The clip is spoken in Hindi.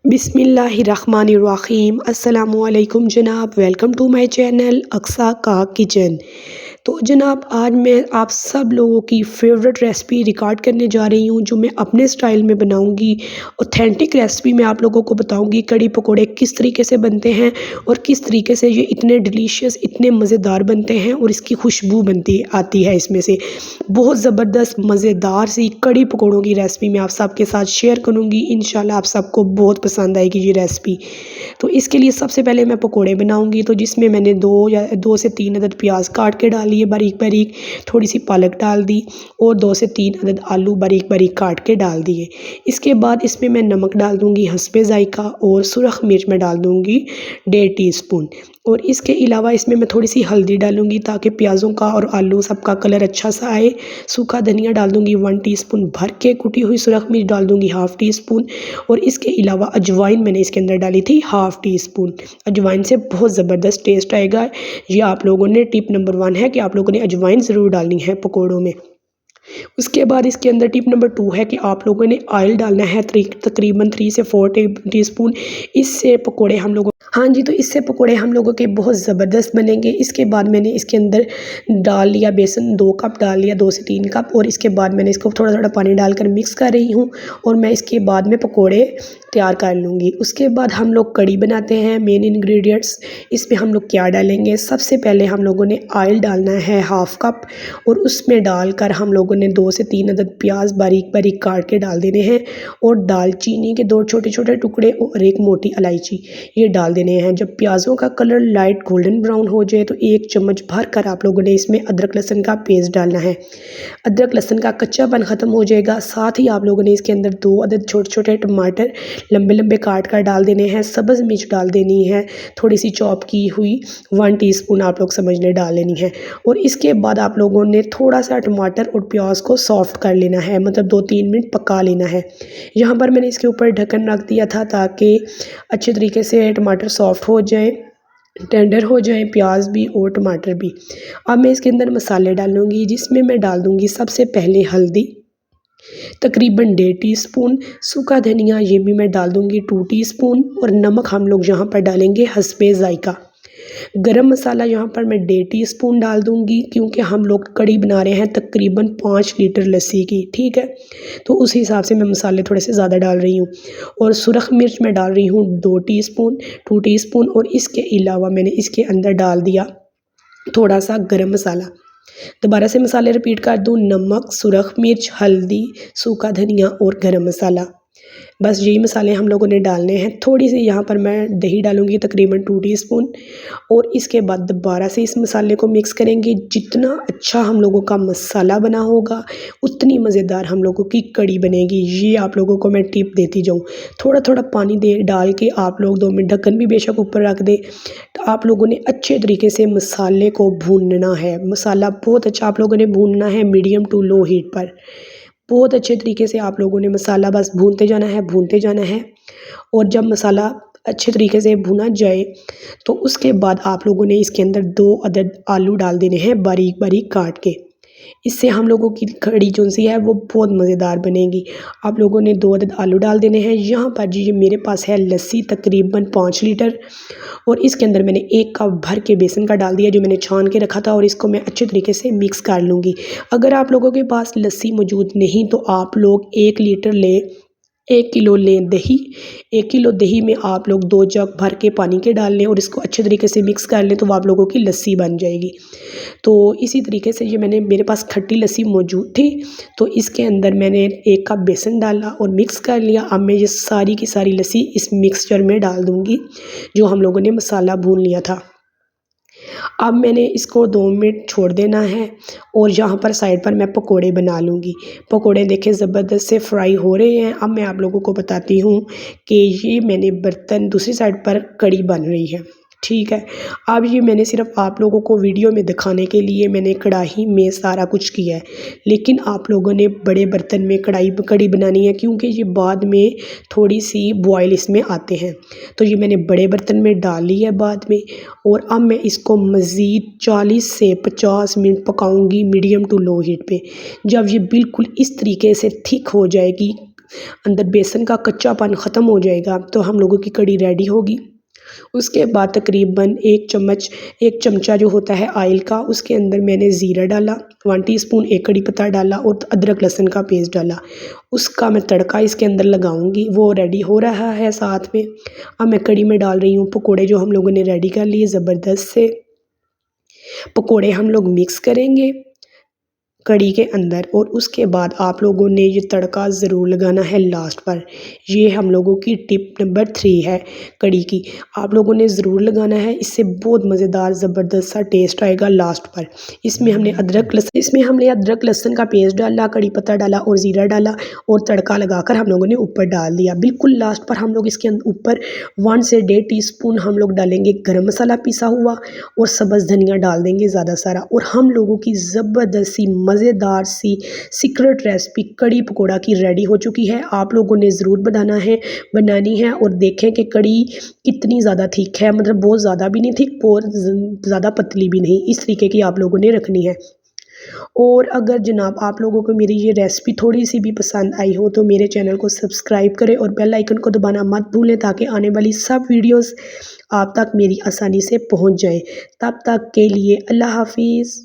बिस्मिल्लाहिर्रहमानिर्रहीम अस्सलामुअलैकुम जनाब, welcome to my channel Aqsa का किचन। तो जनाब, आज मैं आप सब लोगों की फेवरेट रेसिपी रिकॉर्ड करने जा रही हूँ, जो मैं अपने स्टाइल में बनाऊँगी। ऑथेंटिक रेसिपी मैं आप लोगों को बताऊँगी। कड़ी पकोड़े किस तरीके से बनते हैं और किस तरीके से ये इतने डिलीशियस, इतने मज़ेदार बनते हैं और इसकी खुशबू बनती आती है इसमें से। बहुत ज़बरदस्त मज़ेदार सी कड़ी पकोड़ों की रेसिपी मैं आप सबके साथ शेयर करूँगी। इंशाल्लाह आप सबको बहुत पसंद आएगी ये रेसिपी। तो इसके लिए सबसे पहले मैं पकोड़े बनाऊँगी, तो जिसमें मैंने 2 से 3 अदद प्याज काट के डाल लिए बारीक बारीक, थोड़ी सी पालक डाल दी और 2 से 3 अदद आलू बारीक बारीक काट के डाल दिए। इसके बाद इसमें मैं नमक डाल दूँगी हस्बे ज़ायक़ा और सुरख मिर्च मैं डाल दूँगी 1.5 टीस्पून। और इसके अलावा इसमें मैं थोड़ी सी हल्दी डालूँगी ताकि प्याज़ों का और आलू सबका कलर अच्छा सा आए। सूखा धनिया डाल दूँगी 1 टीस्पून भर के, कुटी हुई सुरख मिर्च डाल दूँगी हाफ़ टी स्पून और इसके अलावा अजवाइन मैंने इसके अंदर डाली थी हाफ़ टी स्पून। अजवाइन से बहुत ज़बरदस्त टेस्ट आएगा। ये आप लोगों ने टिप नंबर 1 है कि आप लोगों ने अजवाइन ज़रूर डालनी है पकौड़ों में। उसके बाद इसके अंदर टिप नंबर 2 है कि आप लोगों ने ऑयल डालना है तकरीबन 3 से 4 टीस्पून। इससे पकोड़े हम लोगों हाँ जी, तो इससे पकोड़े हम लोगों के बहुत ज़बरदस्त बनेंगे। इसके बाद मैंने इसके अंदर डाल लिया बेसन, 2 कप डाल लिया, 2 से 3 कप, और इसके बाद मैंने इसको थोड़ा थोड़ा पानी डालकर मिक्स कर रही हूँ और मैं इसके बाद में पकोड़े तैयार कर लूँगी। उसके बाद हम लोग कड़ी बनाते हैं। मेन इंग्रेडिएंट्स इसमें हम लोग क्या डालेंगे, सबसे पहले हम लोगों ने ऑयल डालना है हाफ़ कप और उसमें डालकर हम लोगों ने 2 से 3 अदद प्याज बारीक बारीक काट के डाल देने हैं और दालचीनी के 2 छोटे छोटे टुकड़े और 1 मोटी इलायची ये डाल देने हैं। जब प्याज़ों का कलर लाइट गोल्डन ब्राउन हो जाए तो 1 चम्मच भर कर आप लोगों ने इसमें अदरक लहसुन का पेस्ट डालना है। अदरक लहसुन का कच्चापन ख़त्म हो जाएगा। साथ ही आप लोगों ने इसके अंदर 2 अदद छोटे छोटे टमाटर लंबे लंबे काट कर डाल देने हैं। सब्ज़ मिर्च डाल देनी है, थोड़ी सी चॉप की हुई 1 टीस्पून आप लोग समझ लें डाल लेनी है। और इसके बाद आप लोगों ने थोड़ा सा टमाटर और प्याज को सॉफ्ट कर लेना है, मतलब 2-3 मिनट पका लेना है। यहाँ पर मैंने इसके ऊपर ढक्कन रख दिया था ताकि अच्छे तरीके से टमाटर सॉफ्ट हो जाए, टेंडर हो जाए प्याज भी और टमाटर भी। अब मैं इसके अंदर मसाले डालूँगी, जिसमें मैं डाल दूँगी सबसे पहले हल्दी तकरीबन 1.5 टीस्पून, सूखा धनिया ये भी मैं डाल दूँगी 2 टीस्पून और नमक हम लोग यहाँ पर डालेंगे हस्बे ज़ायक़ा। गरम मसाला यहाँ पर मैं 1.5 टीस्पून डाल दूँगी, क्योंकि हम लोग कड़ी बना रहे हैं तकरीबन 5 लीटर लस्सी की, ठीक है। तो उस हिसाब से मैं मसाले थोड़े से ज़्यादा डाल रही हूँ। और सुरख मिर्च मैं डाल रही हूँ 2 टीस्पून और इसके अलावा मैंने इसके अंदर डाल दिया थोड़ा सा गरम मसाला। दोबारा से मसाले रिपीट कर दूँ, नमक, सुरख मिर्च, हल्दी, सूखा धनिया और गरम मसाला। बस यही मसाले हम लोगों ने डालने हैं। थोड़ी सी यहाँ पर मैं दही डालूँगी तकरीबन 2 टीस्पून और इसके बाद दोबारा से इस मसाले को मिक्स करेंगे। जितना अच्छा हम लोगों का मसाला बना होगा उतनी मज़ेदार हम लोगों की कड़ी बनेगी। ये आप लोगों को मैं टिप देती जाऊँ। थोड़ा थोड़ा पानी दे डाल के आप लोग 2 मिनट ढक्कन भी बेशक ऊपर रख दें। तो आप लोगों ने अच्छे तरीके से मसाले को भूनना है। मसाला बहुत अच्छा आप लोगों ने भूनना है, मीडियम टू लो हीट पर। बहुत अच्छे तरीके से आप लोगों ने मसाला बस भूनते जाना है, भूनते जाना है। और जब मसाला अच्छे तरीके से भुना जाए तो उसके बाद आप लोगों ने इसके अंदर 2 अदद आलू डाल देने हैं बारीक बारीक काट के। इससे हम लोगों की कड़ी जो सी है वो बहुत मज़ेदार बनेगी। आप लोगों ने 2 अदद आलू डाल देने हैं। यहाँ पर जी मेरे पास है लस्सी तकरीबन 5 लीटर और इसके अंदर मैंने 1 कप भर के बेसन का डाल दिया जो मैंने छान के रखा था और इसको मैं अच्छे तरीके से मिक्स कर लूँगी। अगर आप लोगों के पास लस्सी मौजूद नहीं तो आप लोग 1 लीटर लें, 1 किलो लें दही। 1 किलो दही में आप लोग 2 जग भर के पानी के डाल लें और इसको अच्छे तरीके से मिक्स कर लें, तो वो आप लोगों की लस्सी बन जाएगी। तो इसी तरीके से ये मेरे पास खट्टी लस्सी मौजूद थी, तो इसके अंदर मैंने 1 कप बेसन डाला और मिक्स कर लिया। अब मैं ये सारी की सारी लस्सी इस मिक्सचर में डाल दूँगी जो हम लोगों ने मसाला भून लिया था। अब मैंने इसको 2 मिनट छोड़ देना है और यहाँ पर साइड पर मैं पकोड़े बना लूँगी। पकोड़े देखें ज़बरदस्त से फ्राई हो रहे हैं। अब मैं आप लोगों को बताती हूँ कि ये मैंने बर्तन दूसरी साइड पर कड़ी बन रही है, ठीक है। अब ये मैंने सिर्फ आप लोगों को वीडियो में दिखाने के लिए मैंने कढ़ाई में सारा कुछ किया है, लेकिन आप लोगों ने बड़े बर्तन में कड़ी बनानी है, क्योंकि ये बाद में थोड़ी सी बॉयल इसमें आते हैं। तो ये मैंने बड़े बर्तन में डाल ली है बाद में और अब मैं इसको मज़ीद 40 से 50 मिनट पकाऊंगी मीडियम टू लो हीट पे। जब ये बिल्कुल इस तरीके से थिक हो जाएगी, अंदर बेसन का कच्चापन ख़त्म हो जाएगा तो हम लोगों की कड़ी रेडी होगी। उसके बाद तकरीबन 1 चमचा जो होता है ऑयल का, उसके अंदर मैंने ज़ीरा डाला, 1 टीस्पून एक कड़ी पत्ता डाला और अदरक लहसुन का पेस्ट डाला। उसका मैं तड़का इसके अंदर लगाऊंगी, वो रेडी हो रहा है साथ में। अब मैं कड़ी में डाल रही हूँ पकोड़े जो हम लोगों ने रेडी कर लिए ज़बरदस्त से। पकोड़े हम लोग मिक्स करेंगे कड़ी के अंदर और उसके बाद आप लोगों ने ये तड़का ज़रूर लगाना है लास्ट पर। ये हम लोगों की टिप नंबर 3 है कड़ी की। आप लोगों ने ज़रूर लगाना है, इससे बहुत मज़ेदार ज़बरदस्त सा टेस्ट आएगा लास्ट पर। इसमें हमने अदरक लहसुन का पेस्ट डाला, कड़ी पत्ता डाला और ज़ीरा डाला और तड़का लगाकर हम लोगों ने ऊपर डाल दिया। बिल्कुल लास्ट पर हम लोग इसके ऊपर 1 से 1.5 टीस्पून हम लोग डालेंगे गरम मसाला पिसा हुआ और सब्ज़ धनिया डाल देंगे ज़्यादा सारा। और हम लोगों की ज़बरदस्त सी मज़ेदार सी सीक्रेट रेसिपी कड़ी पकोड़ा की रेडी हो चुकी है। आप लोगों ने ज़रूर बनानी है और देखें कि कड़ी कितनी ज़्यादा थिक है, मतलब बहुत ज़्यादा भी नहीं थिक, बहुत ज़्यादा पतली भी नहीं, इस तरीके की आप लोगों ने रखनी है। और अगर जनाब आप लोगों को मेरी ये रेसिपी थोड़ी सी भी पसंद आई हो तो मेरे चैनल को सब्सक्राइब करें और बेल आइकन को दबाना मत भूलें ताकि आने वाली सब वीडियोस आप तक मेरी आसानी से पहुंच जाएं। तब तक के लिए अल्लाह हाफिज़।